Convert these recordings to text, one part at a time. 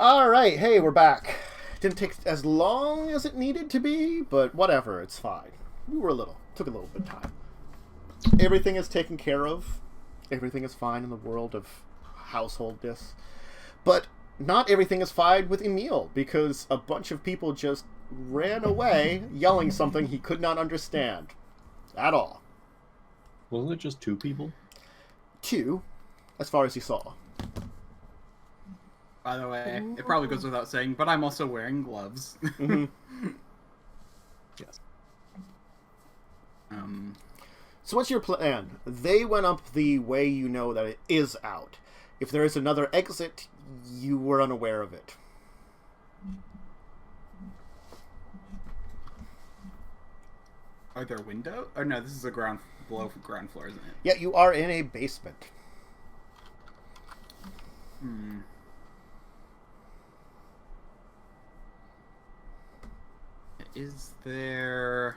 Alright, hey, we're back. Didn't take as long as it needed to be, but whatever, it's fine. Took a little bit of time. Everything is taken care of. Everything is fine in the world of householdness. But not everything is fine with Emil, because a bunch of people just ran away yelling something he could not understand. At all. Wasn't it just 2 people? 2, as far as you saw. By the way, it probably goes without saying, but I'm also wearing gloves. Mm-hmm. Yes. So what's your plan? They went up the way you know that it is out. If there is another exit, you were unaware of it. Are there windows? Or no, this is a ground floor, isn't it? Yeah, you are in a basement. Is there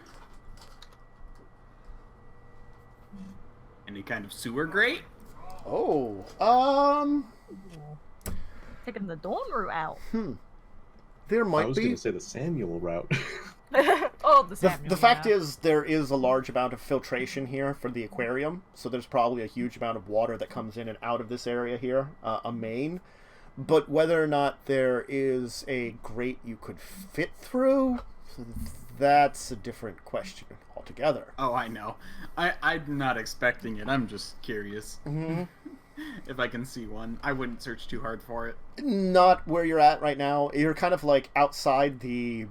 any kind of sewer grate? Oh, Taking the dorm route out. there might I was be. going to say the Samuel route. Oh, the Samuel. The fact is, there is a large amount of filtration here for the aquarium, so there's probably a huge amount of water that comes in and out of this area here, a main. But whether or not there is a grate you could fit through, that's a different question altogether. Oh, I know. I'm not expecting it. I'm just curious. Mm-hmm. If I can see one. I wouldn't search too hard for it. Not where you're at right now. You're kind of like outside the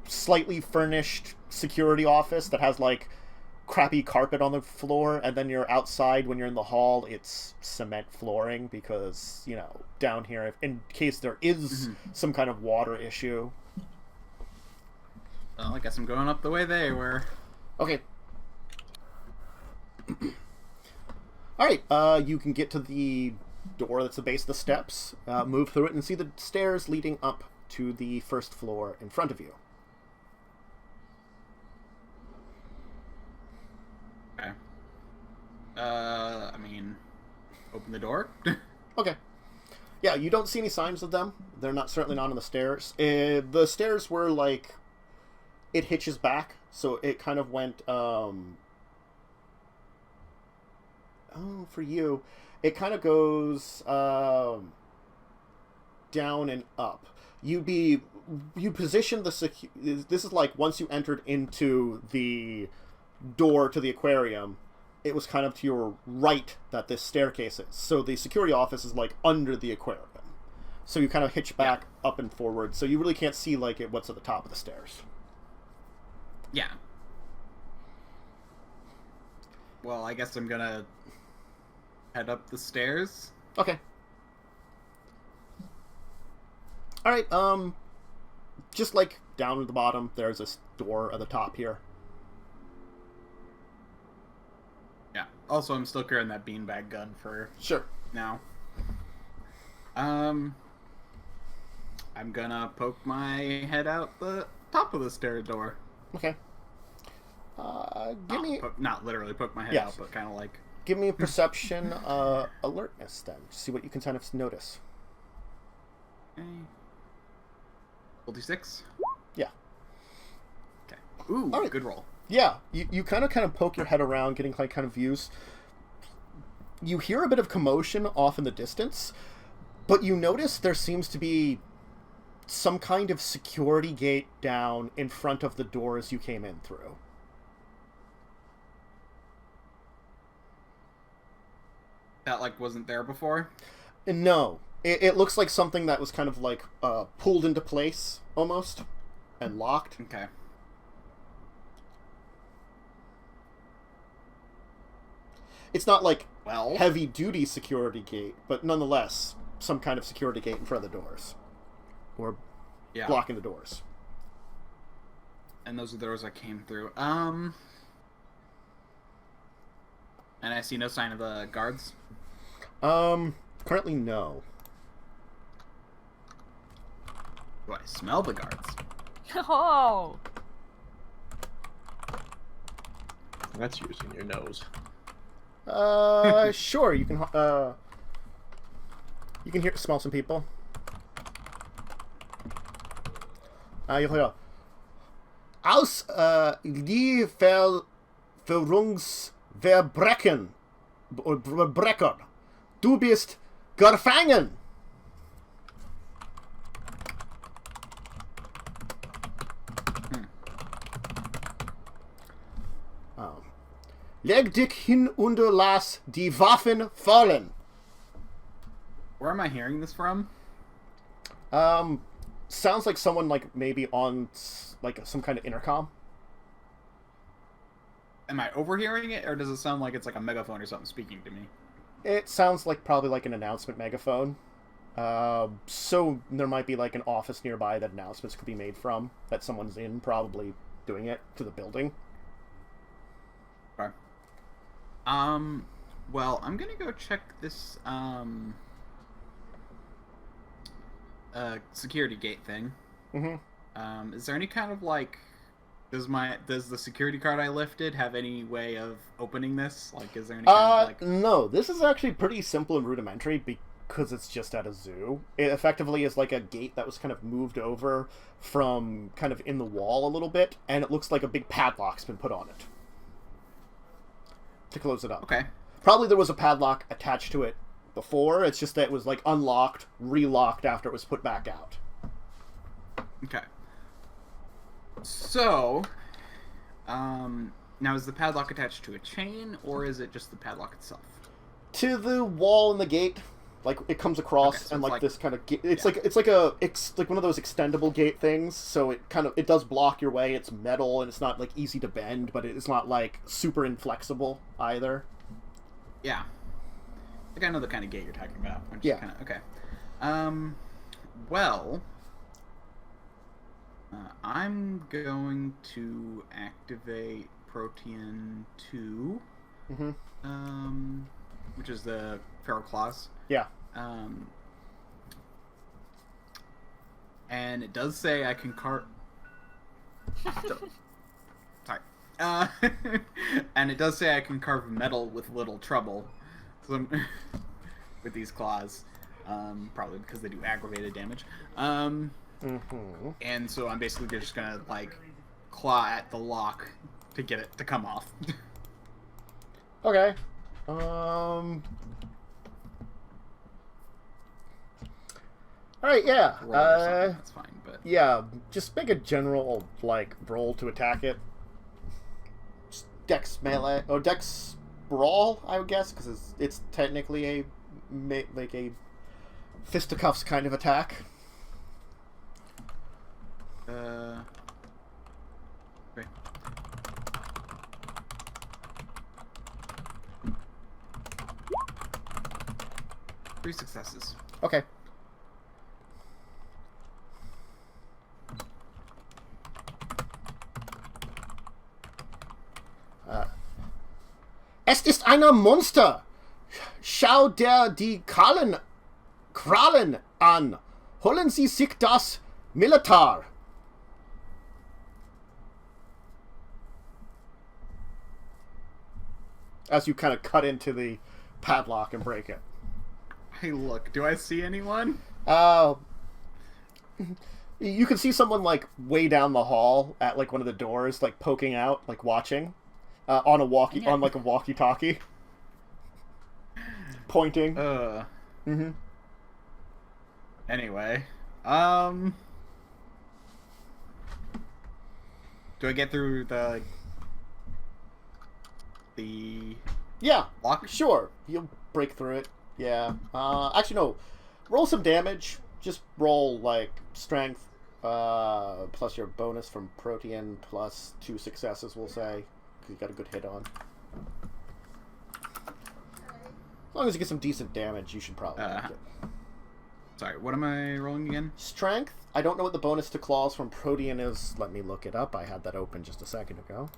slightly furnished security office that has like crappy carpet on the floor, and then you're outside when you're in the hall, it's cement flooring because, you know, down here, in case there is some kind of water issue. Well, I guess I'm going up the way they were. Okay. Alright, you can get to the door that's the base of the steps, move through it, and see the stairs leading up to the first floor in front of you. Okay. I mean, open the door? Okay. Yeah, you don't see any signs of them. They're certainly not on the stairs. The stairs were like, it hitches back, so it kind of went, for you, it kind of goes, down and up. You position this is like once you entered into the door to the aquarium, it was kind of to your right that this staircase is. So the security office is like under the aquarium. So you kind of hitch back up and forward, so you really can't see like what's at the top of the stairs. Yeah. Well, I guess I'm gonna head up the stairs. Okay. Alright, just like down at the bottom, there's this door at the top here. Yeah. Also, I'm still carrying that beanbag gun for Sure. now. I'm gonna poke my head out the top of the stair door. Okay. Give me... Not literally poke my head Yes. out, but kind of like... Give me a perception alertness, then. See what you can kind of notice. Okay. We'll do 6. Yeah. Okay. Ooh, All right. good roll. Yeah, you kind of poke your head around, getting like kind of views. You hear a bit of commotion off in the distance, but you notice there seems to be some kind of security gate down in front of the doors you came in through. That, like, wasn't there before? No, it looks like something that was kind of like pulled into place, almost, and locked. Okay. It's not like Well... heavy-duty security gate, but nonetheless, some kind of security gate in front of the doors. Or Yeah. blocking the doors. And those are the doors I came through. And I see no sign of the guards. Currently no. Do I smell the guards? Oh, That's using your nose. Sure, you can smell some people. You'll hear, Aus die Verwirrungsverbrechen oder Brecker. Du bist gefangen. Leg dich hin und lass die Waffen fallen. Where am I hearing this from? Sounds like someone like maybe on like some kind of intercom. Am I overhearing it, or does it sound like it's like a megaphone or something speaking to me? It sounds like probably like an announcement megaphone. So there might be like an office nearby that announcements could be made from, that someone's in, probably doing it to the building. Okay. Well, I'm gonna go check this, security gate thing. Mm-hmm. Is there any kind of, like, does the security card I lifted have any way of opening this? Like, is there any kind of, like... No, this is actually pretty simple and rudimentary because it's just at a zoo. It effectively is like a gate that was kind of moved over from kind of in the wall a little bit, and it looks like a big padlock's been put on it to close it up. Okay. Probably there was a padlock attached to it before, it's just that it was like unlocked, relocked after it was put back out. Okay. So, now is the padlock attached to a chain, or is it just the padlock itself? To the wall in the gate, like it comes across, Okay, so and it's like this kind of yeah. it's like one of those extendable gate things. So it does block your way. It's metal and it's not like easy to bend, but it's not like super inflexible either. Yeah. I think I know the kind of gate you're talking about. Yeah. Kinda, okay. Well, I'm going to activate Protean 2, Mm-hmm. which is the Feral Claws. Yeah. And it does say I can Sorry. And it does say I can carve metal with little trouble. So with these claws. Probably because they do aggravated damage. And so I'm basically just gonna, like, claw at the lock to get it to come off. Okay. Alright, yeah. Roll or something, that's fine, but... Yeah, just make a general, like, roll to attack it. Just Dex melee, or Dex brawl, I would guess, because it's technically a fisticuffs kind of attack. Okay. Three successes. Okay. Es ist ein Monster! Schau dir die Krallen an! Holen Sie sich das Militar! As you kind of cut into the padlock and break it. Hey, look, do I see anyone? You can see someone, like, way down the hall at, like, one of the doors, like, poking out, like, watching. On a walkie-talkie. Pointing. Anyway. Do I get through the Yeah. lock? Sure. You'll break through it. Yeah. Actually, no. Roll some damage. Just roll, like, strength, plus your bonus from Protean, plus 2 successes, we'll say. Because you got a good hit on. As long as you get some decent damage, you should probably make it. Sorry, what am I rolling again? Strength. I don't know what the bonus to claws from Protean is. Let me look it up. I had that open just a second ago.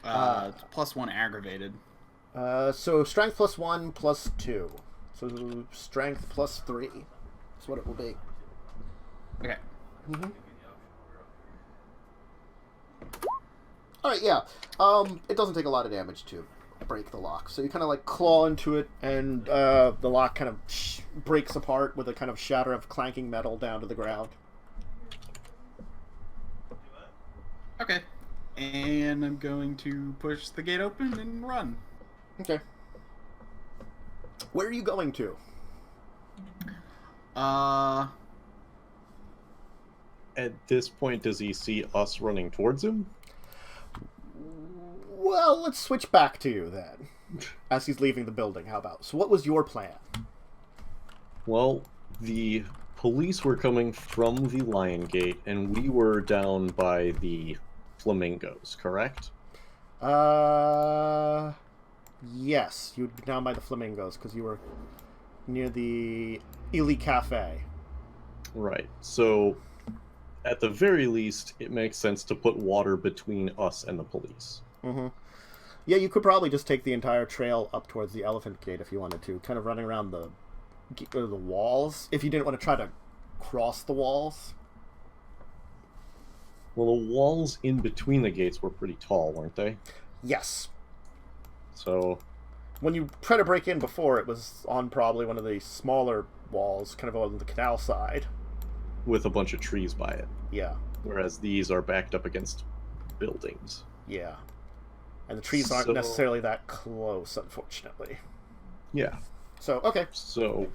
It's +1 aggravated. So strength +1 +2. So strength +3 is what it will be. Okay. Alright, yeah. It doesn't take a lot of damage to break the lock. So you kind of like claw into it, and the lock kind of breaks apart with a kind of shatter of clanking metal down to the ground. Okay. And I'm going to push the gate open and run. Okay. Where are you going to? At this point, does he see us running towards him? Well, let's switch back to you then. As he's leaving the building, how about? So what was your plan? Well, the police were coming from the Lion Gate, and we were down by the Flamingos, correct? Yes. You'd be down by the Flamingos, because you were near the Ely Cafe. Right. So, at the very least, it makes sense to put water between us and the police. Mm-hmm. Yeah, you could probably just take the entire trail up towards the Elephant Gate if you wanted to, kind of running around the walls, if you didn't want to try to cross the walls. Well, the walls in between the gates were pretty tall, weren't they? Yes. So, When you tried to break in before, it was on probably one of the smaller walls, kind of on the canal side. with a bunch of trees by it. Yeah, Whereas these are backed up against buildings. yeah. And the trees aren't So- necessarily that close, unfortunately. Yeah. So, okay. So,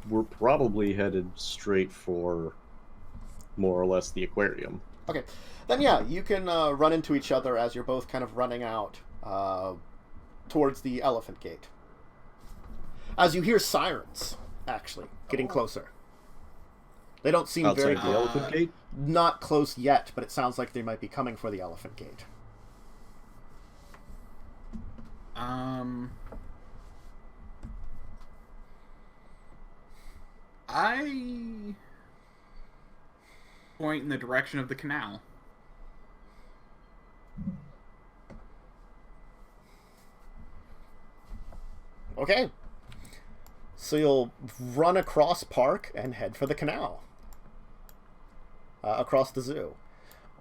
we're probably headed straight for more or less the aquarium. Okay. Then, yeah, you can run into each other as you're both kind of running out towards the Elephant Gate. As you hear sirens, actually, getting closer. They don't seem Outside very the Elephant Gate? not close yet, but it sounds like they might be coming for the Elephant Gate. I point in the direction of the canal. Okay. So you'll run across Park and head for the canal. Across the zoo.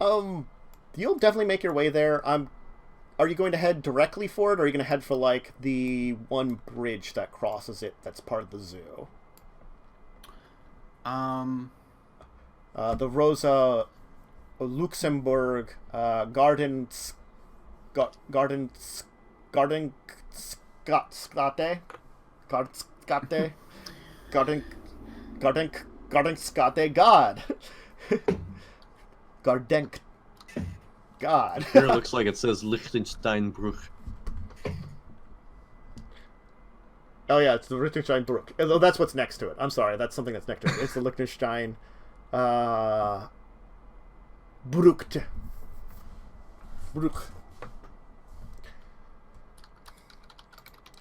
You'll definitely make your way there. Are you going to head directly for it, or are you going to head for, like, the one bridge that crosses it that's part of the zoo? The Rosa Luxembourg Garden Scate? Garden Scate God. Gardenk God. Here it looks like it says Liechtensteinbruch. Oh yeah, it's the Liechtenstein Brook. Oh, that's what's next to it. I'm sorry, that's something that's next to it. It's the Liechtenstein Brucht. Bruch.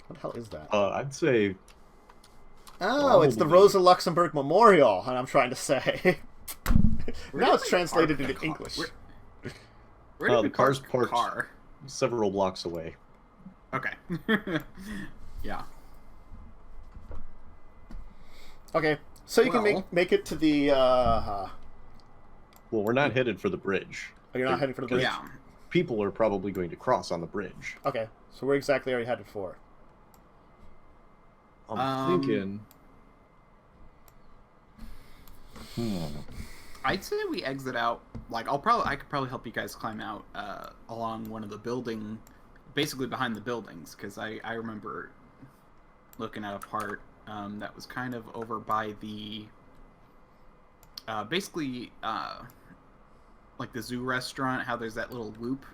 What the hell is that? I'd say Oh, it's the probably- Rosa Luxemburg Memorial, and I'm trying to say. Now it's translated Park into the English. Where did we the car's park the parked car? several blocks away. Okay. Yeah. Okay, so you can Well- make it to the. Well, we're not headed for the bridge. Oh, you're not heading for the bridge. Yeah. People are probably going to cross on the bridge. Okay, so where exactly are you headed for? I'm thinking. I'd say we exit out. Like, I could probably help you guys climb out along one of the building, basically behind the buildings, because I remember looking at a part that was kind of over by the, basically like the zoo restaurant. How there's that little loop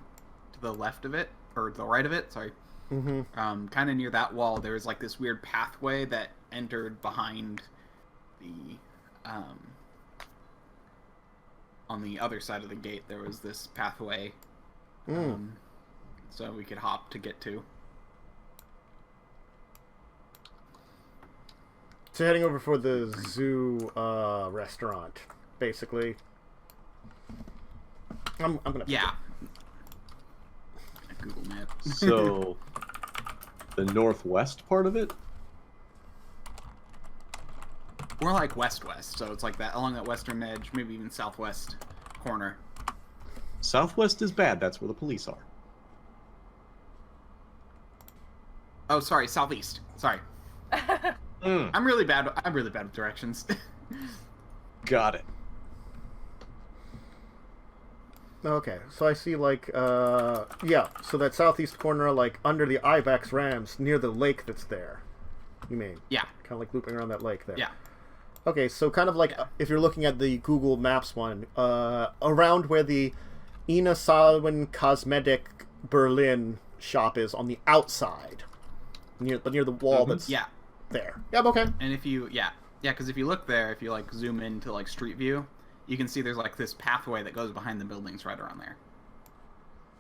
to the left of it or the right of it. Sorry. Mm-hmm. Kind of near that wall, there was like this weird pathway that entered behind the. On the other side of the gate, there was this pathway, so we could hop to get to. So heading over for the zoo restaurant, basically. I'm gonna. Yeah. Google Maps. So, the northwest part of it? We're like west-west, so it's like that along that western edge, maybe even southwest corner. Southwest is bad. That's where the police are. Oh, sorry, southeast. Sorry, I'm really bad. I'm really bad with directions. Got it. Okay, so I see, like, yeah, so that southeast corner, like, under the Ibex Rams, near the lake that's there. You mean? Yeah. Kind of like looping around that lake there. Yeah. Okay, so kind of like, if you're looking at the Google Maps one, around where the Ina Salwin Cosmetic Berlin shop is on the outside. Near the wall that's there. Yep, okay. And if you, because if you look there, if you, like, zoom into, like, street view, you can see there's, like, this pathway that goes behind the buildings right around there.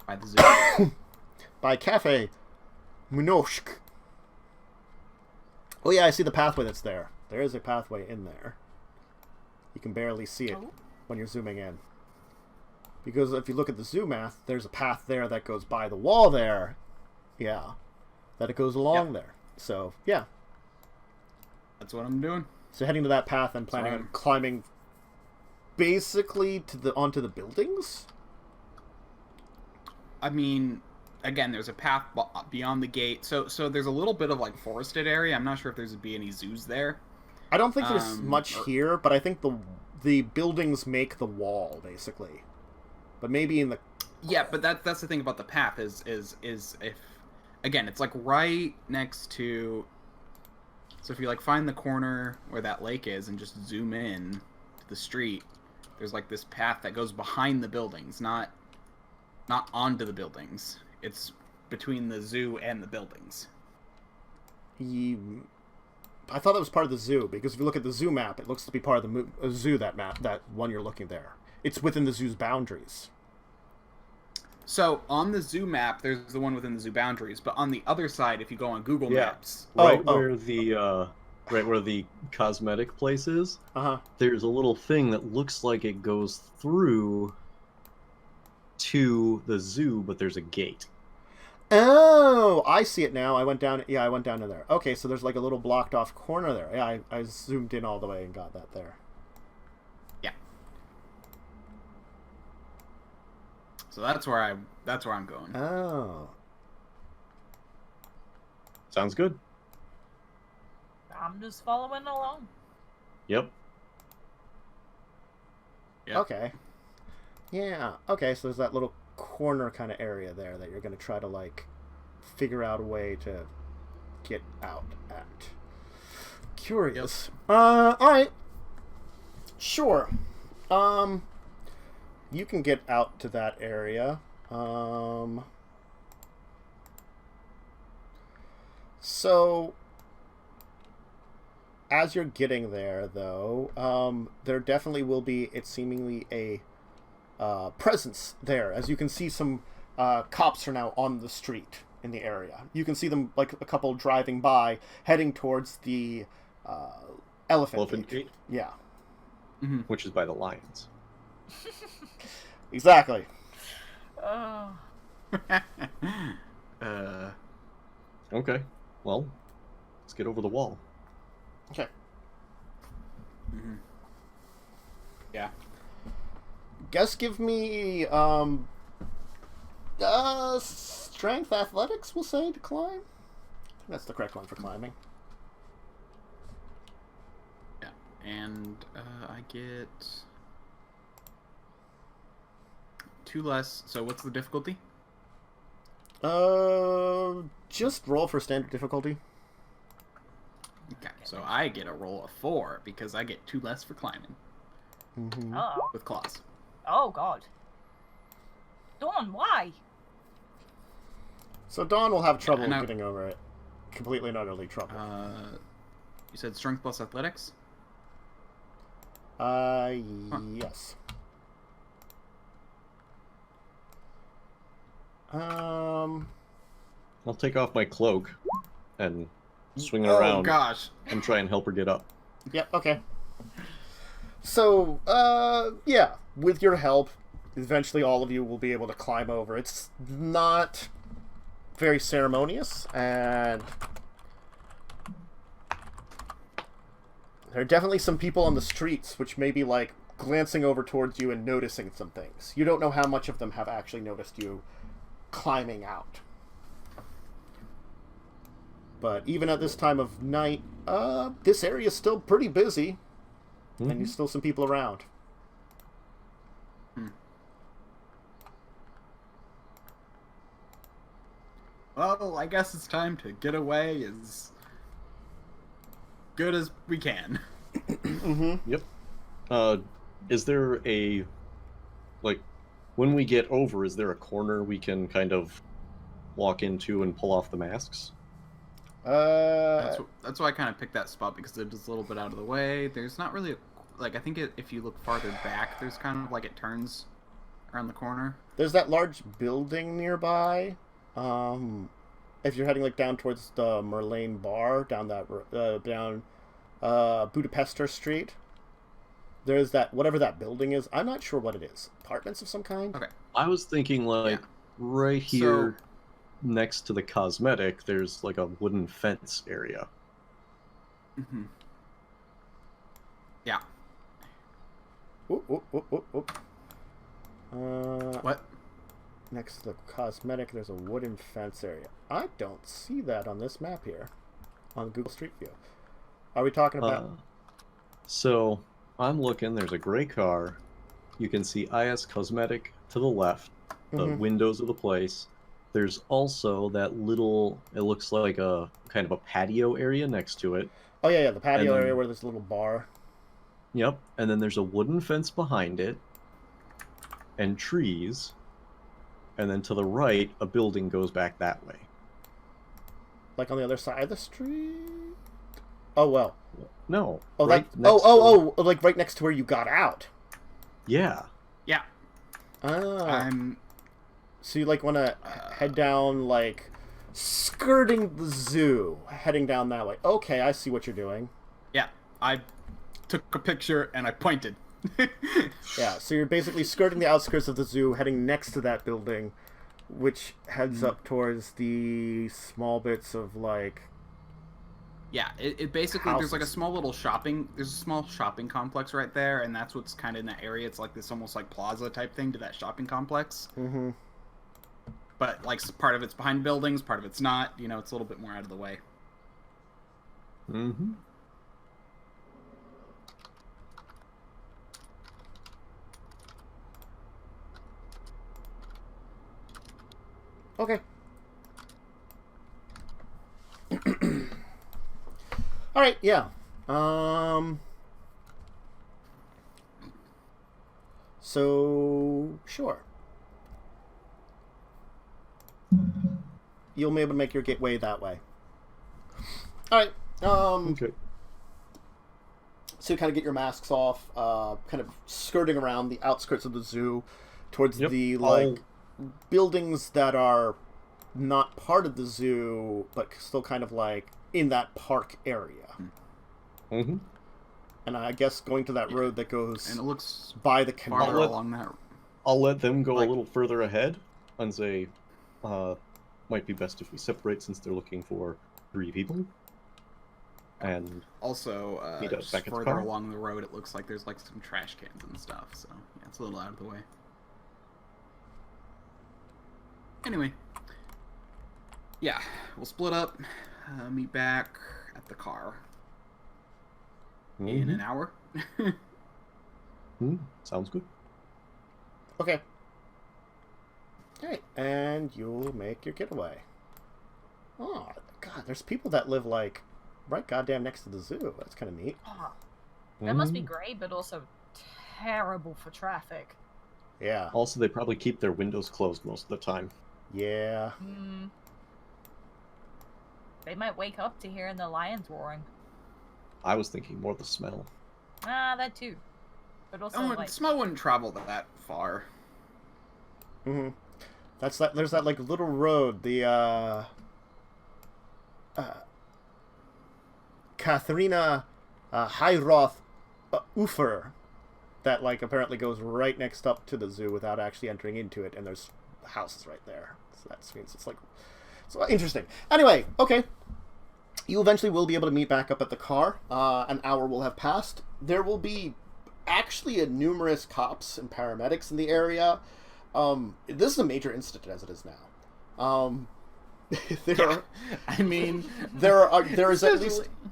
By the zoo. By Cafe Munoshk. Oh yeah, I see the pathway that's there. There is a pathway in there. You can barely see it when you're zooming in. Because if you look at the zoo map, there's a path there that goes by the wall there. Yeah. That it goes along there. So, yeah. That's what I'm doing. So heading to that path and planning on climbing basically to onto the buildings? I mean, again, there's a path beyond the gate. So there's a little bit of, like, forested area. I'm not sure if there's be any zoos there. I don't think there's much here, but I think the buildings make the wall, basically. But maybe in the... Yeah, but that's the thing about the path is if... Again, it's, like, right next to... So if you, like, find the corner where that lake is and just zoom in to the street, there's, like, this path that goes behind the buildings, not onto the buildings. It's between the zoo and the buildings. I thought that was part of the zoo, because if you look at the zoo map, it looks to be part of the zoo, that map, that one you're looking there. It's within the zoo's boundaries. So, on the zoo map, there's the one within the zoo boundaries, but on the other side, if you go on Google Maps... Where the cosmetic place is, there's a little thing that looks like it goes through to the zoo, but there's a gate. Oh, I see it now. I went down to there. Okay, so there's like a little blocked off corner there. Yeah, I zoomed in all the way and got that there. Yeah. So that's where I'm going. Oh. Sounds good. I'm just following along. Yep. Okay. Yeah. Okay, so there's that little corner kind of area there that you're going to try to, like, figure out a way to get out at. Curious. Alright. Sure. You can get out to that area. So, as you're getting there, though, there definitely will be, it's seemingly a presence there. As you can see, some cops are now on the street in the area. You can see them, like, a couple driving by, heading towards the elephant gate. Yeah. Mm-hmm. Which is by the lions. Exactly. Oh. Okay. Well, let's get over the wall. Okay. Mm-hmm. Yeah. Guess give me strength athletics, we'll say, to climb. That's the correct one for climbing. Yeah. And I get 2 less. So what's the difficulty? Just roll for standard difficulty. Okay. So I get a roll of 4 because I get 2 less for climbing. Mm-hmm. Oh. With claws. Oh, God. Dawn, why? So Dawn will have trouble and getting over it. Completely and utterly trouble. You said strength plus athletics? Yes. I'll take off my cloak and swing it Oh, around gosh. and try and help her get up. Yep, okay. So, yeah, with your help, eventually all of you will be able to climb over. It's not very ceremonious, and there are definitely some people on the streets which may be, like, glancing over towards you and noticing some things. You don't know how much of them have actually noticed you climbing out. But even at this time of night, this area is still pretty busy. And there's still some people around. well, I guess it's time to get away as good as we can. Yep. Is there a, like, when we get over, is there a corner we can kind of walk into and pull off the masks? That's why I kind of picked that spot, because it is a little bit out of the way. There's not really I think if you look farther back, there's kind of like it turns around the corner. There's that large building nearby. If you're heading like down towards the Merlane Bar, down that down Budapester Street, there's that, whatever that building is. I'm not sure what it is. Apartments of some kind. Okay. I was thinking like right here next to the cosmetic, there's like a wooden fence area. Mm-hmm. Yeah. What? Next to the cosmetic, there's a wooden fence area. I don't see that on this map here, on Google Street View. Are we talking about? So I'm looking. There's a gray car. You can see IS Cosmetic to the left. The windows of the place. There's also that little. It looks like a kind of a patio area next to it. Oh yeah, the patio area where there's a little bar. Yep, and then there's a wooden fence behind it, and trees, and then to the right, a building goes back that way. Like on the other side of the street? Oh, well. No. Oh, right like right next to where you got out. Yeah. Yeah. So you like want to head down, like, skirting the zoo, heading down that way. Okay, I see what you're doing. Yeah, I took a picture and I pointed. Yeah, so you're basically skirting the outskirts of the zoo, heading next to that building, which heads up towards the small bits of, like... Yeah, it basically, houses. there's like a small shopping complex right there, and that's what's kind of in that area. It's like this almost like plaza type thing to that shopping complex. Mm-hmm. But, like, part of it's behind buildings, part of it's not. You know, it's a little bit more out of the way. Mm-hmm. Okay. All right, yeah. So, sure. You'll be able to make your gateway that way. All right. Okay. So you kind of get your masks off, kind of skirting around the outskirts of the zoo towards the, like, buildings that are not part of the zoo, but still kind of, like, in that park area. Mm-hmm. And I guess going to that road that goes and it looks by the canal. farther along that. I'll let them go a little further ahead and say, might be best if we separate since they're looking for 3 people. And also, meet us just back at the further car. along the road, it looks like there's like some trash cans and stuff. So yeah, it's a little out of the way. Anyway, yeah, we'll split up, meet back at the car in an hour. Sounds good. Okay. Okay, and you'll make your getaway. Oh, God, there's people that live, like, right goddamn next to the zoo. That's kind of neat. Oh, that must be great, but also terrible for traffic. Yeah. Also, they probably keep their windows closed most of the time. Yeah. They might wake up to hearing the lions roaring. I was thinking more the smell. Ah, that too. But also, like... smell wouldn't travel that far. Mm-hmm. That's that. There's that, like, little road, the Katharina Heiroth Ufer, that, like, apparently goes right next up to the zoo without actually entering into it, and there's houses right there. So that means it's like, so interesting. Anyway, okay. You eventually will be able to meet back up at the car. An hour will have passed. There will be actually numerous cops and paramedics in the area. This is a major incident as it is now.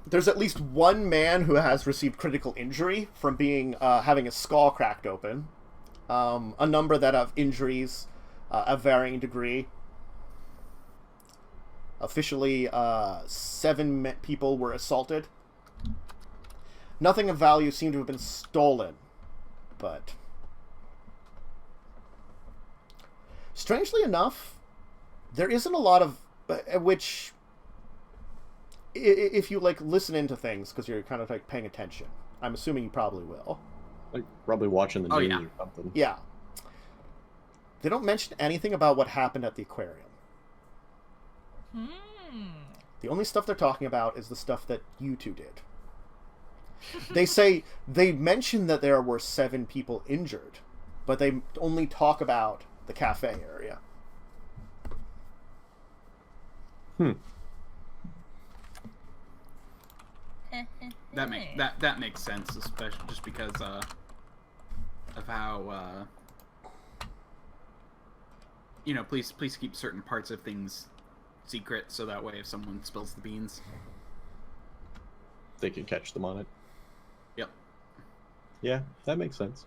There's at least one man who has received critical injury from being having a skull cracked open. A number that have injuries of varying degree. Officially, 7 people were assaulted. Nothing of value seemed to have been stolen, but strangely enough, there isn't a lot of which, if you like listen into things because you're kind of like paying attention. I'm assuming you probably will. Like probably watching the news or something. Yeah. They don't mention anything about what happened at the aquarium. The only stuff they're talking about is the stuff that you two did. They mention that there were 7 people injured, but they only talk about the cafe area. That makes sense, especially just because of how please keep certain parts of things secret, so that way if someone spills the beans, they can catch them on it. Yep. Yeah, that makes sense.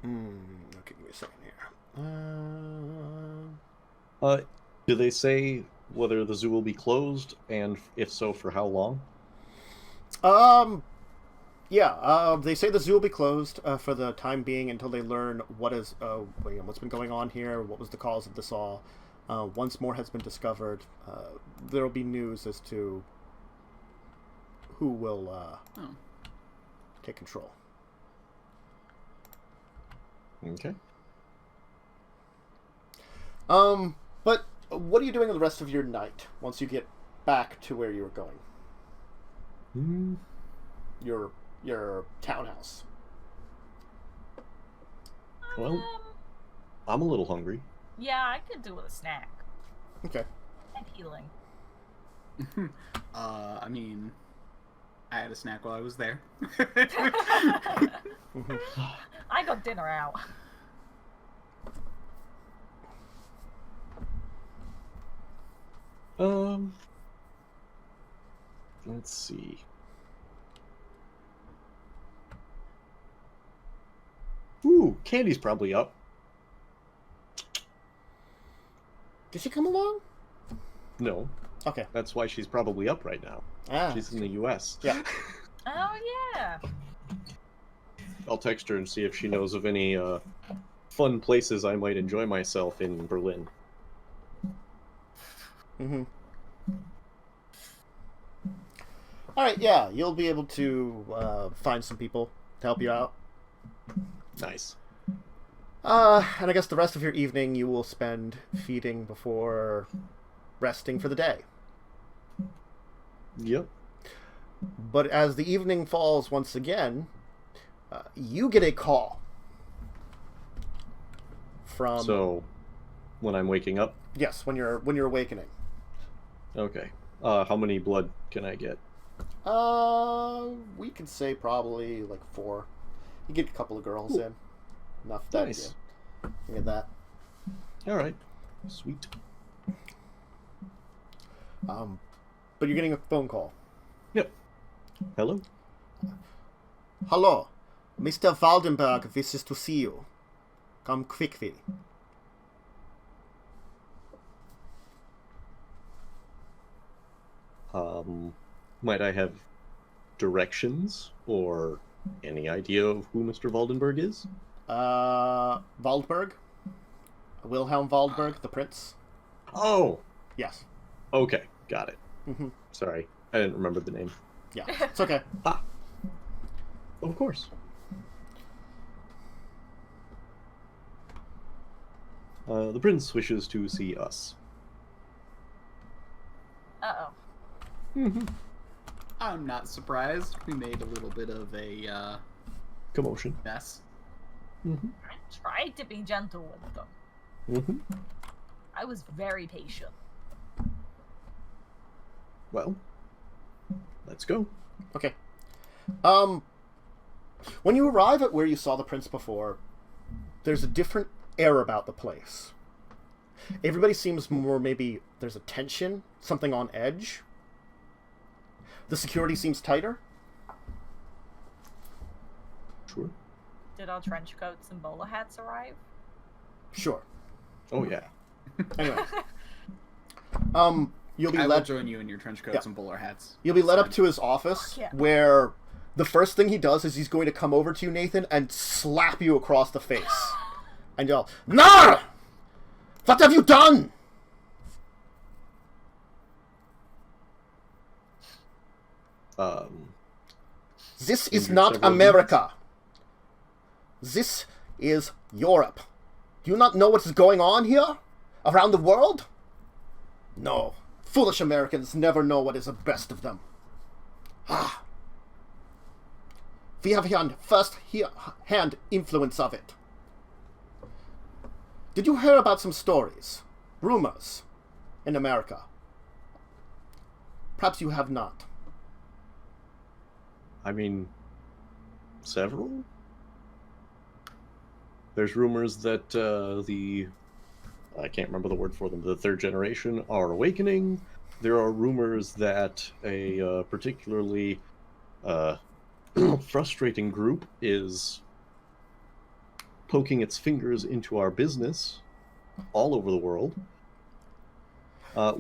Okay, give me a second here. Do they say whether the zoo will be closed, and if so, for how long? They say the zoo will be closed for the time being until they learn what's been going on here, what was the cause of this all. Once more has been discovered, there will be news as to who will take control. Okay. But what are you doing the rest of your night once you get back to where you were going? Your townhouse. Well, I'm a little hungry. Yeah, I could do with a snack. Okay. And healing. I mean, I had a snack while I was there. I got dinner out. Let's see. Ooh, Candy's probably up. Did she come along? No. Okay. That's why she's probably up right now. She's in the U.S. Yeah. Oh, yeah. I'll text her and see if she knows of any fun places I might enjoy myself in Berlin. Alright, yeah, you'll be able to find some people to help you out. Nice. And I guess the rest of your evening you will spend feeding before resting for the day. Yep. But as the evening falls once again, you get a call from... So, when I'm waking up? Yes, when you're awakening. Okay. How many blood can I get? We can say probably like 4. You get a couple of girls in. Enough that nice. You get that. All right. Sweet. But you're getting a phone call. Yep. Hello? Hello. Mr. Waldenberg wishes to see you. Come quickly. Might I have directions or any idea of who Mr. Waldenberg is? Waldberg? Wilhelm Waldberg, the prince? Oh! Yes. Okay, got it. Sorry, I didn't remember the name. Yeah, it's okay. Of course. The prince wishes to see us. Uh-oh. I'm not surprised. We made a little bit of a Commotion. mess. I tried to be gentle with them. I was very patient. Well, let's go. Okay. When you arrive at where you saw the prince before, there's a different air about the place. Everybody seems more, maybe there's a tension, something on edge. The security seems tighter. Sure. Did our trench coats and bowler hats arrive? Sure. Oh yeah. Anyway. You'll be I will led. join you in your trench coats and bowler hats. You'll be led up to his office, Yeah. where the first thing he does is he's going to come over to you, Nathan, and slap you across the face, and yell, "No! What have you done?" This is not several America. This is Europe. Do you not know what is going on here? Around the world? No. Foolish Americans never know what is the best of them. Ah. We have first-hand influence of it. Did you hear about some stories, rumors, in America? Perhaps you have not. I mean, several? There's rumors that I can't remember the word for them, the third generation are awakening. There are rumors that a particularly frustrating group is poking its fingers into our business all over the world.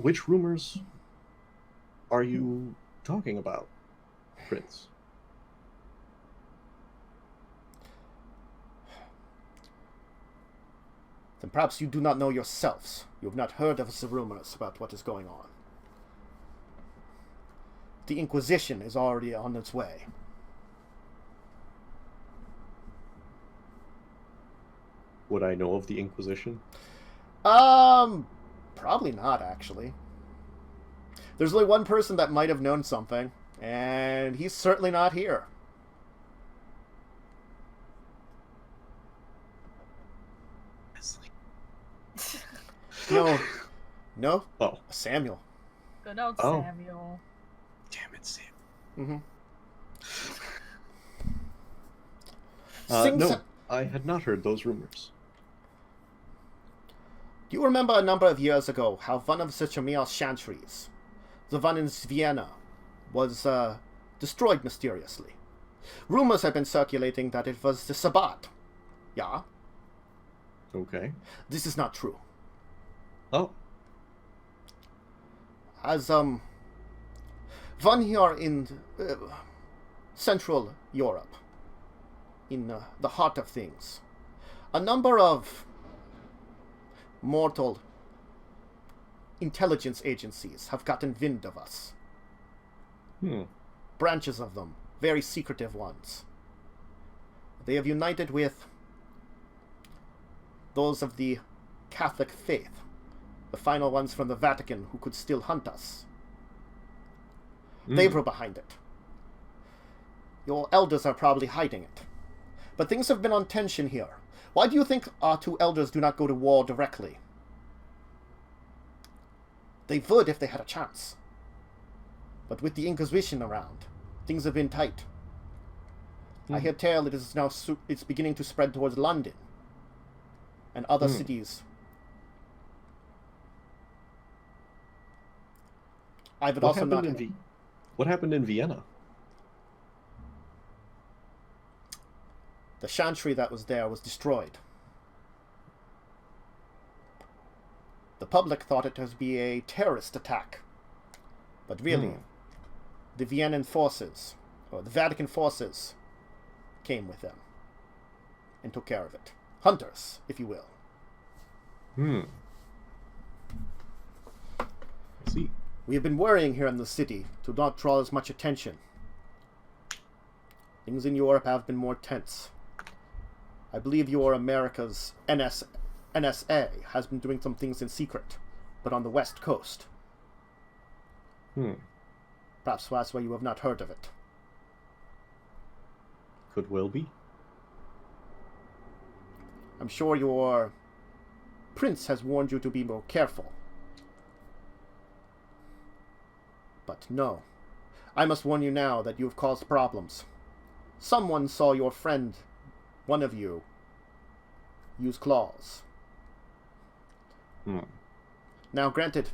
Which rumors are you talking about, Prince? Then perhaps you do not know yourselves. You have not heard of the rumors about what is going on. The Inquisition is already on its way. Would I know of the Inquisition? Probably not, actually. There's only one person that might have known something, and he's certainly not here. No. No? Oh. Samuel. Good old Oh. Samuel. Damn it, Sam. Mm-hmm. No, I had not heard those rumors. Do you remember a number of years ago how one of the Emil chantries, the one in Vienna, was destroyed mysteriously? Rumors have been circulating that it was the Sabbat. Yeah? Okay. This is not true. Oh. As, one here in Central Europe, in the heart of things, a number of mortal intelligence agencies have gotten wind of us. Branches of them, very secretive ones. They have united with those of the Catholic faith, the final ones from the Vatican who could still hunt us. They were behind it. Your elders are probably hiding it. But things have been on tension here. Why do you think our two elders do not go to war directly? They would if they had a chance. But with the Inquisition around, things have been tight. I hear tell it is now it's beginning to spread towards London and other cities. I would also not. What happened in Vienna? The chantry that was there was destroyed. The public thought it to be a terrorist attack. But really, the Viennan forces, or the Vatican forces, came with them and took care of it. Hunters, if you will. I see. We have been worrying here in the city to not draw as much attention. Things in Europe have been more tense. I believe your America's NSA has been doing some things in secret, but on the West Coast. Perhaps that's why you have not heard of it. Could well be. I'm sure your prince has warned you to be more careful. But no. I must warn you now that you have caused problems. Someone saw your friend, one of you, use claws. Now, granted,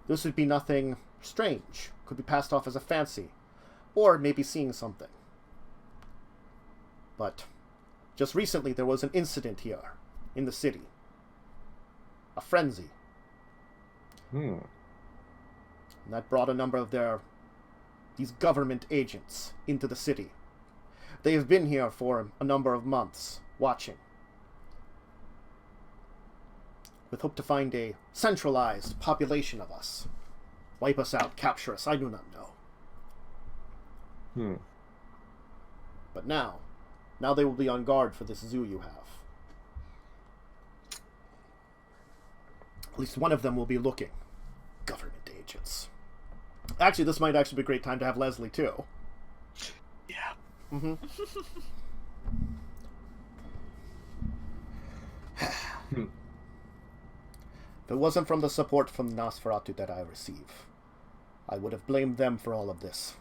this would be nothing strange. Could be passed off as a fancy. Or maybe seeing something. But just recently there was an incident here in the city. a frenzy. Hmm. And that brought a number of these government agents into the city. They have been here for a number of months, watching, with hope to find a centralized population of us. Wipe us out, capture us, I do not know. But now they will be on guard for this zoo you have. At least one of them will be looking. Government agents. Actually, this might actually be a great time to have Leslie, too. Yeah. Mm-hmm. If it wasn't from the support from Nosferatu that I receive, I would have blamed them for all of this.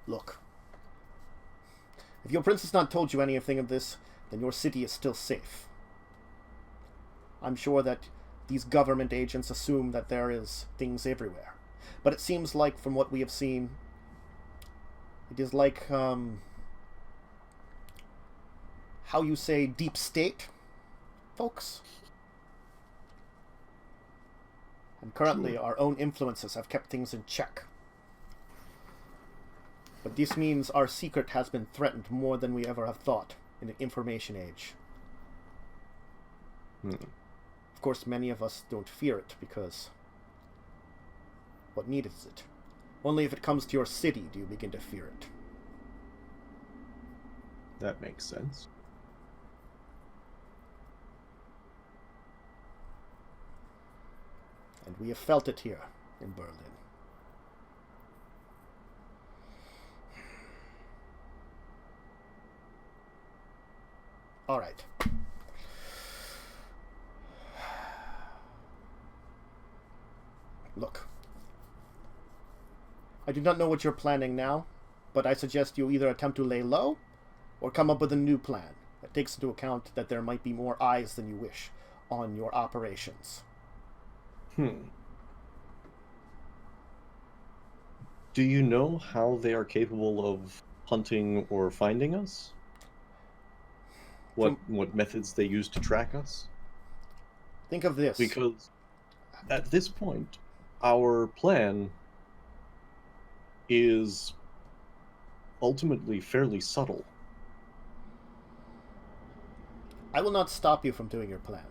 Look. If your prince has not told you anything of this, then your city is still safe. I'm sure that these government agents assume that there is things everywhere. But it seems like, from what we have seen, it is like, how you say, deep state, folks? And currently, our own influences have kept things in check. But this means our secret has been threatened more than we ever have thought in the information age. Of course, many of us don't fear it, because what need is it? Only if it comes to your city do you begin to fear it. That makes sense. And we have felt it here in Berlin. All right. Look. I do not know what you're planning now, but I suggest you either attempt to lay low or come up with a new plan that takes into account that there might be more eyes than you wish on your operations. Do you know how they are capable of hunting or finding us? What methods they use to track us? Think of this. Because at this point, our plan is ultimately fairly subtle. I will not stop you from doing your plan.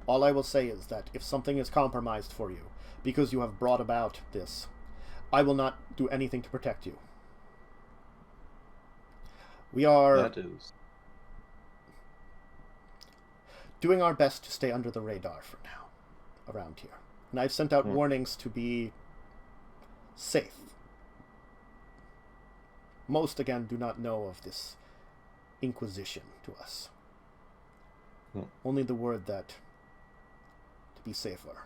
All I will say is that if something is compromised for you, because you have brought about this, I will not do anything to protect you. We are That is doing our best to stay under the radar for now, around here. And I've sent out warnings to be safe. Most, again, do not know of this inquisition to us. Only the word that to be safer.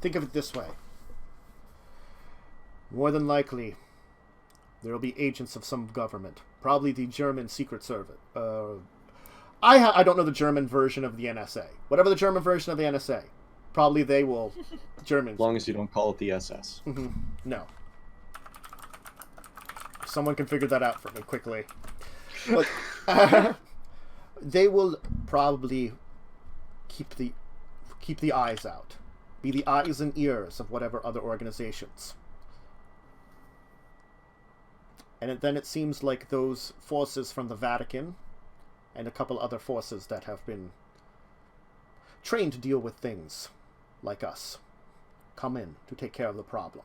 Think of it this way. More than likely, there will be agents of some government. Probably the German Secret Service. I don't know the German version of the NSA. Whatever the German version of the NSA. Probably they will... Germans. as long as you don't call it the SS. No. Someone can figure that out for me quickly. But they will probably keep the eyes out. Be the eyes and ears of whatever other organizations. And then it seems like those forces from the Vatican and a couple other forces that have been trained to deal with things like us come in to take care of the problem.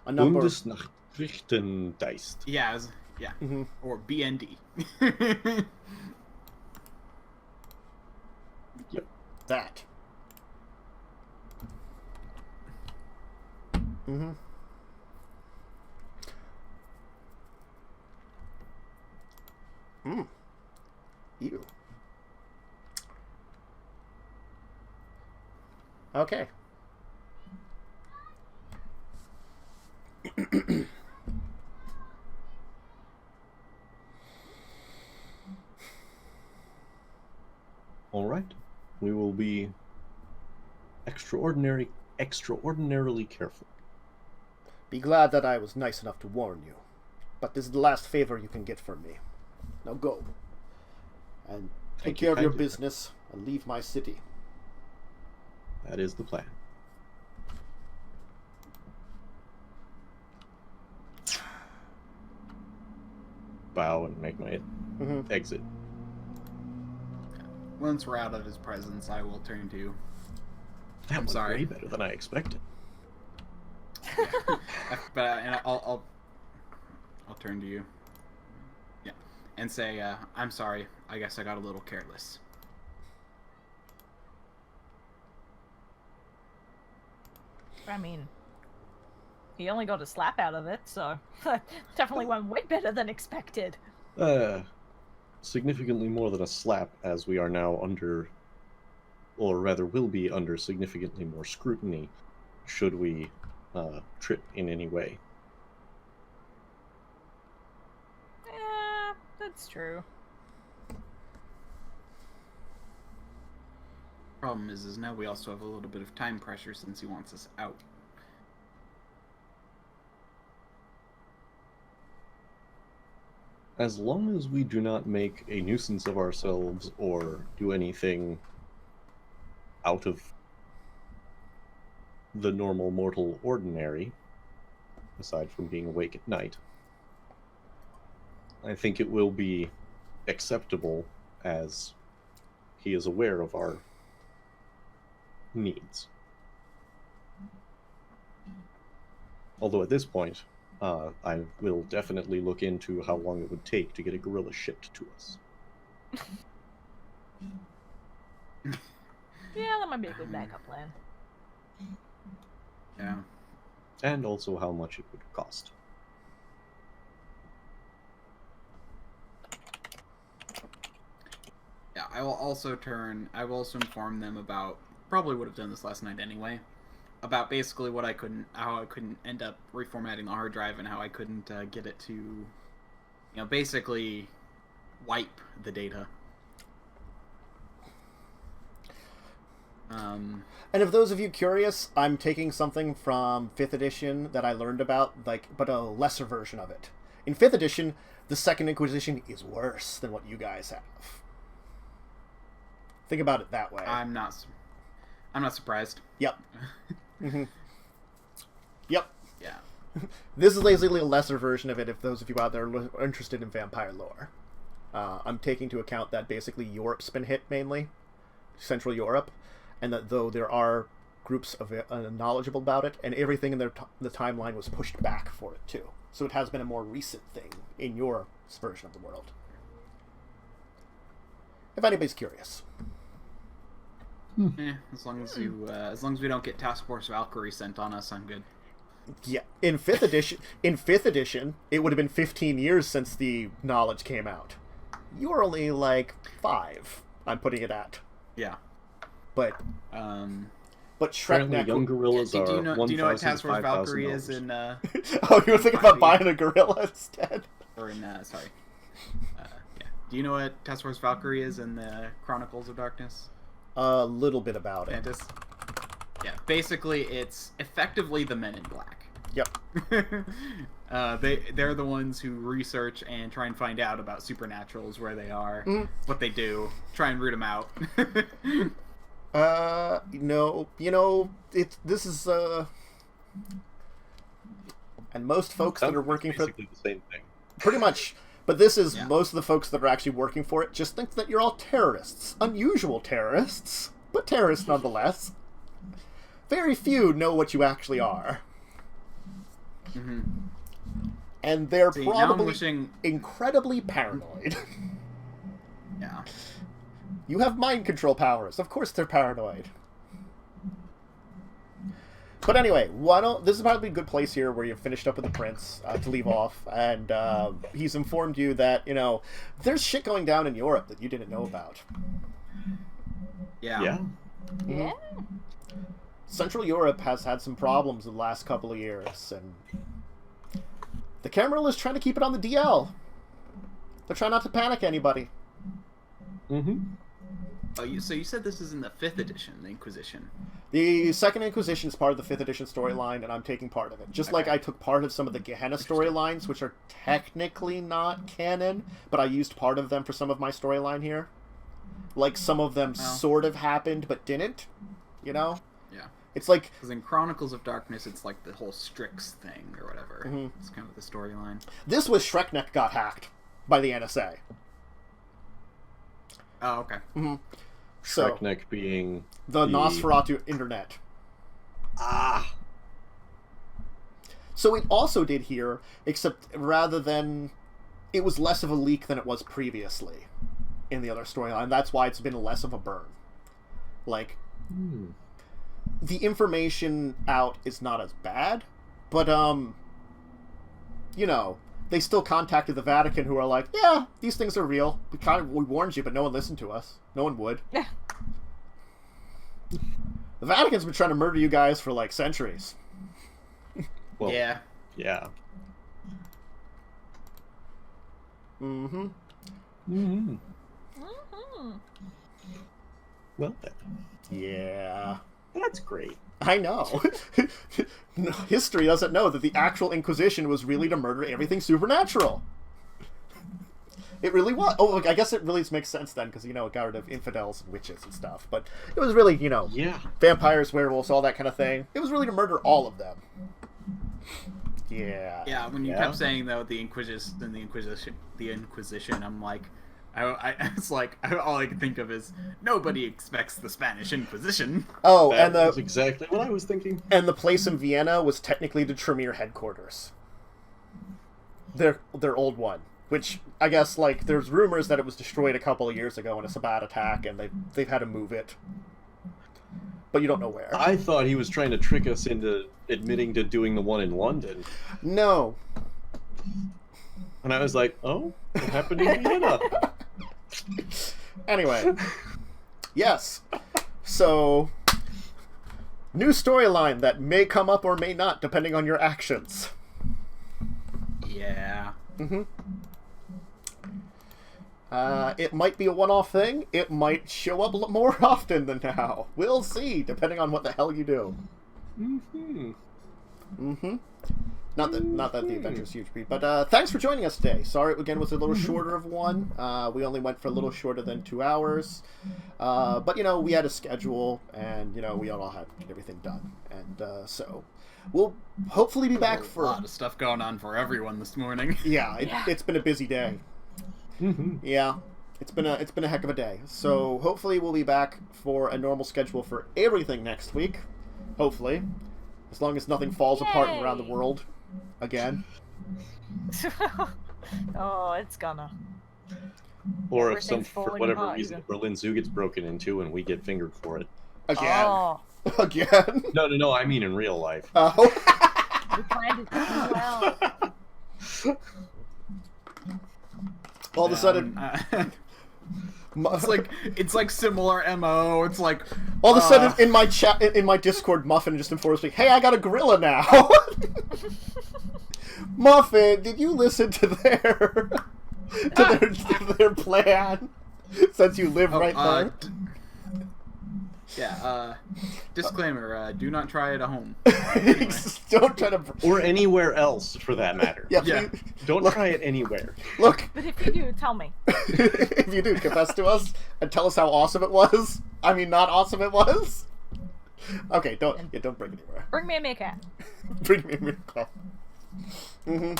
A number... Bundesnachrichtendienst. Yeah, or BND. Yep. That. Ew. Okay. All right. We will be extraordinarily careful. Be glad that I was nice enough to warn you. But this is the last favor you can get from me. Now go. And take care of your business and leave my city. That is the plan. Bow and make my exit. Once we're out of his presence, I will turn to you. That was way better than I expected. But I'll turn to you. Yeah, and say, I'm sorry. I guess I got a little careless. I mean, he only got a slap out of it, so definitely went way better than expected. Significantly more than a slap, as we are now under, or rather will be under significantly more scrutiny, should we trip in any way. Yeah, that's true. Problem is now we also have a little bit of time pressure since he wants us out. As long as we do not make a nuisance of ourselves or do anything out of the normal mortal ordinary, aside from being awake at night, I think it will be acceptable, as he is aware of our needs. Although at this point, I will definitely look into how long it would take to get a gorilla shipped to us. Yeah, that might be a good backup plan. Yeah. And also how much it would cost. Yeah, I will also inform them about, probably would have done this last night anyway, about basically how I couldn't end up reformatting the hard drive and how I couldn't get it to, basically wipe the data. And if those of you curious, I'm taking something from 5th edition that I learned about, but a lesser version of it. In 5th edition, the Second Inquisition is worse than what you guys have. Think about it that way. I'm not surprised. Yep. Yep. Yeah. This is basically a lesser version of it if those of you out there are interested in vampire lore. I'm taking into account that basically Europe's been hit mainly, Central Europe, and that though there are groups of knowledgeable about it, and everything in the timeline was pushed back for it too. So it has been a more recent thing in your version of the world. If anybody's curious. As long as we don't get Task Force Valkyrie sent on us, I'm good. Yeah, in 5th edition, it would have been 15 years since the knowledge came out. You were only 5. I'm putting it at. Yeah. But Shrek young gorillas are. Do you know what Task Force Valkyrie is in? Oh, you were thinking about buying a gorilla instead. Or in sorry. Yeah. Do you know what Task Force Valkyrie is in the Chronicles of Darkness? A little bit about it. Yeah, basically it's effectively the Men in Black. Yep. They're the ones who research and try and find out about supernaturals, where they are, what they do, try and root them out. No, this is and most folks that are working for basically the same thing. Pretty much. But this is most of the folks that are actually working for it just think that you're all terrorists. Unusual terrorists, but terrorists nonetheless. Very few know what you actually are. Mm-hmm. And they're probably incredibly paranoid. Yeah. You have mind control powers. Of course they're paranoid. But anyway, this is probably a good place here where you've finished up with the prince to leave off, and he's informed you that, there's shit going down in Europe that you didn't know about. Yeah. Yeah. Yeah. Central Europe has had some problems the last couple of years, and the Cameral is trying to keep it on the DL. They're trying not to panic anybody. Mm-hmm. So you said this is in the 5th edition, the Inquisition. The Second Inquisition is part of the 5th edition storyline, and I'm taking part of it. Just like I took part of some of the Gehenna storylines, which are technically not canon, but I used part of them for some of my storyline here. Like, some of them sort of happened, but didn't, you know? Yeah. It's like... Because in Chronicles of Darkness, it's like the whole Strix thing, or whatever. Mm-hmm. It's kind of the storyline. This was Shrekneck got hacked by the NSA. Oh, okay. Mm-hmm. So, Shrekneck being... the Nosferatu internet. Ah! So it also did here, except rather than... It was less of a leak than it was previously in the other storyline. That's why it's been less of a burn. Like, the information out is not as bad, but, you know, they still contacted the Vatican, who are like, yeah, these things are real. We warned you, but no one listened to us. No one would. Yeah. The Vatican's been trying to murder you guys for, like, centuries. Well, yeah. Yeah. Mm-hmm. Mm-hmm. Mm-hmm. Well, then. Yeah. That's great. I know. History doesn't know that the actual Inquisition was really to murder everything supernatural. It really was. Oh, I guess it really makes sense then, because, you know, it got rid of infidels and witches and stuff. But it was really, you know, vampires, werewolves, all that kind of thing. It was really to murder all of them. Yeah. Yeah, when you kept saying, though, the Inquisition, I'm like... it's like, all I can think of is, nobody expects the Spanish Inquisition. Oh, that's exactly what I was thinking. And the place in Vienna was technically the Tremere headquarters. Their old one. Which, I guess, like, there's rumors that it was destroyed a couple of years ago in a Sabbat attack, and they've had to move it. But you don't know where. I thought he was trying to trick us into admitting to doing the one in London. No. And I was like, oh, what happened in Vienna? Anyway. Yes. So, new storyline that may come up or may not, depending on your actions. Yeah. Mm-hmm. It might be a one-off thing. It might show up more often than now. We'll see, depending on what the hell you do. Mm-hmm. Mm-hmm. Not that the adventure's huge, but thanks for joining us today. Sorry it again was a little shorter of one. We only went for a little shorter than 2 hours. But, you know, we had a schedule, and, you know, we all had everything done. And so we'll hopefully be back for... A lot of stuff going on for everyone this morning. Yeah, it's been a busy day. Mm-hmm. Yeah, it's been a heck of a day. So hopefully we'll be back for a normal schedule for everything next week. Hopefully. As long as nothing falls apart around the world. Again. Oh, it's gonna. Or if for falling whatever apart, reason Berlin Zoo gets broken into and we get fingered for it. Again. Oh. Again. No, I mean in real life. Oh. We planned it too well. All of a sudden, it's like similar MO. It's like all of a sudden in my chat, in my Discord, Muffin just informs me, "Hey, I got a gorilla now." Muffin, did you listen to their plan? Since you live right there. Disclaimer: do not try it at home. Anyway. Don't try to. Or anywhere else, for that matter. Yeah. Don't try it anywhere. Look. But if you do, tell me. If you do, confess to us and tell us how awesome it was. I mean, not awesome it was. Okay, don't bring it anywhere. Bring me a meerkat. Bring me a meerkat. Mm-hmm.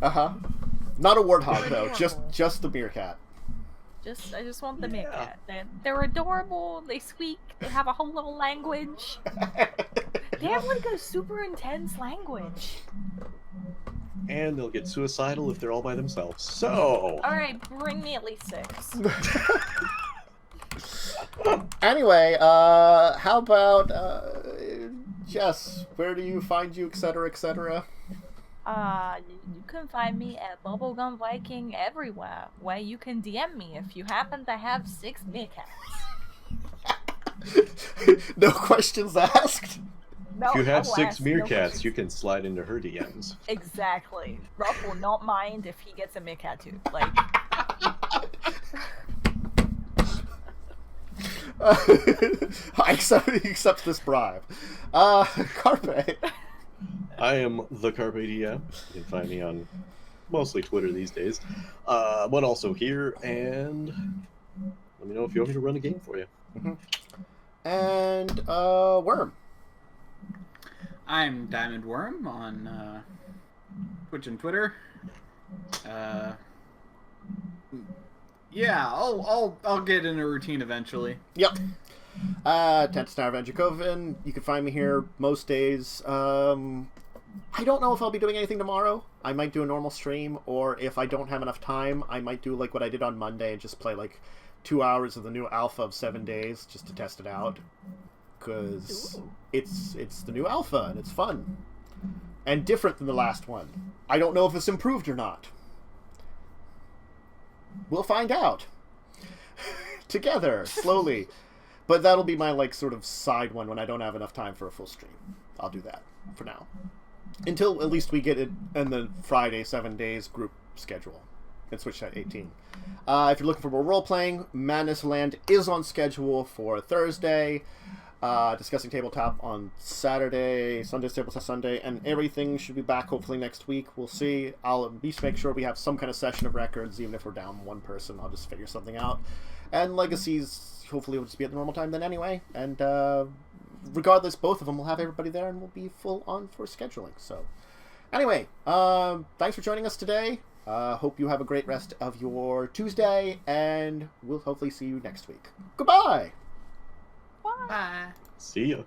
Uh-huh. Not a warthog though, just the meerkat. I just want the meerkat. They're adorable. They squeak. They have a whole little language. They have like a super intense language. And they'll get suicidal if they're all by themselves. So. All right, bring me at least 6. Anyway, how about Jess? Where do you find you, etc., etc.? You can find me at Bubblegum Viking everywhere, where you can DM me if you happen to have 6 meerkats. No questions asked? No, If you have I will 6 ask no meerkats, questions. you can slide into her DMs. Exactly. Ruff will not mind if he gets a meerkat too. Like... I accept this bribe. Carpe. I am the CarpeDM. You can find me on mostly Twitter these days, but also here. And let me know if you want me to run a game for you. And Worm. I'm Diamondwyrm on Twitch and Twitter. Yeah, I'll get in a routine eventually. Yep. Dracovin. You can find me here most days. I don't know if I'll be doing anything tomorrow. I might do a normal stream, or if I don't have enough time, I might do like what I did on Monday and just play like 2 hours of the new alpha of 7 days just to test it out. Because it's the new alpha and it's fun. And different than the last one. I don't know if it's improved or not. We'll find out. Together, slowly. But that'll be my, like, sort of side one when I don't have enough time for a full stream. I'll do that for now. Until at least we get it in the Friday 7 days group schedule. And switch to 18. If you're looking for more role-playing, Madness Land is on schedule for Thursday. Discussing tabletop on Saturday, Sunday's tabletop Sunday, and everything should be back hopefully next week. We'll see. I'll at least make sure we have some kind of session of records, even if we're down one person. I'll just figure something out. And Legacies hopefully will just be at the normal time then anyway. And regardless, both of them will have everybody there and we'll be full on for scheduling. So anyway, thanks for joining us today. Hope you have a great rest of your Tuesday, and we'll hopefully see you next week. Goodbye! Bye. See ya.